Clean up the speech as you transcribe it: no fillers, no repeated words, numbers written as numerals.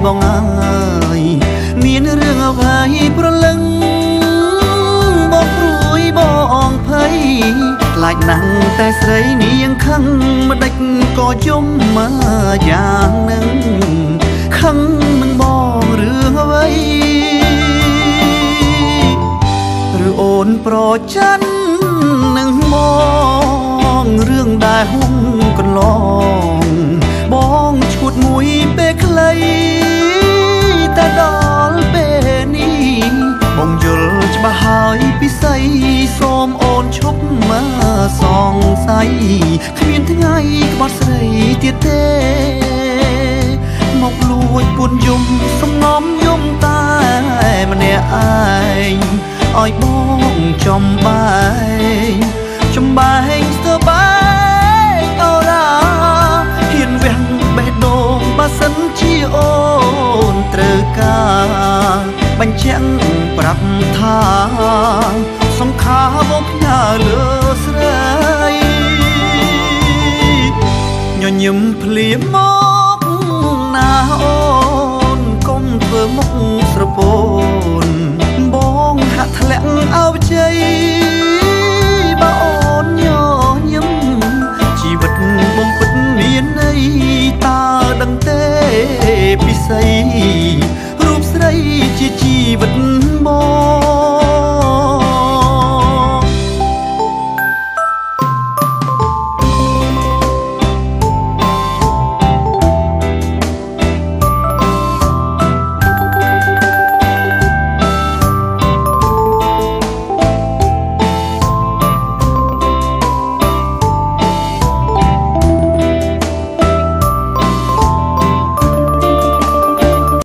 បងអើយមានរឿងអ្វីប្រលឹងបងព្រួយបងភ័យខ្លាចណាស់តែស្រីនាងខឹងម្ដេចក៏យំមកយ៉ាងនឹងខឹងនឹងបងរឿងអ្វីឬអូនប្រច័ណ្ឌនឹងបងរឿងដែលហុំកន្លងបងឈួតមួយពេលខ្លីតែដល់ពេលនេះបងយល់ច្បាស់ហើយពិសីសូមអូនឈប់មកសង្ស័យគ្មានថ្ងៃក្បត់ស្រីទៀតទេមកលួចពួនយំសំងំយំតែម្នាក់ឯងឲ្យបងចំបែងស្ទើបែងអូឡាហ៊ានវាំងបេះដូងបើសិនជាអូនត្រូវការបញ្ជាក់ប្រាប់ថាសង្ខារបងផ្ញើលើស្រីញញឹមភ្លាមមកណាអូ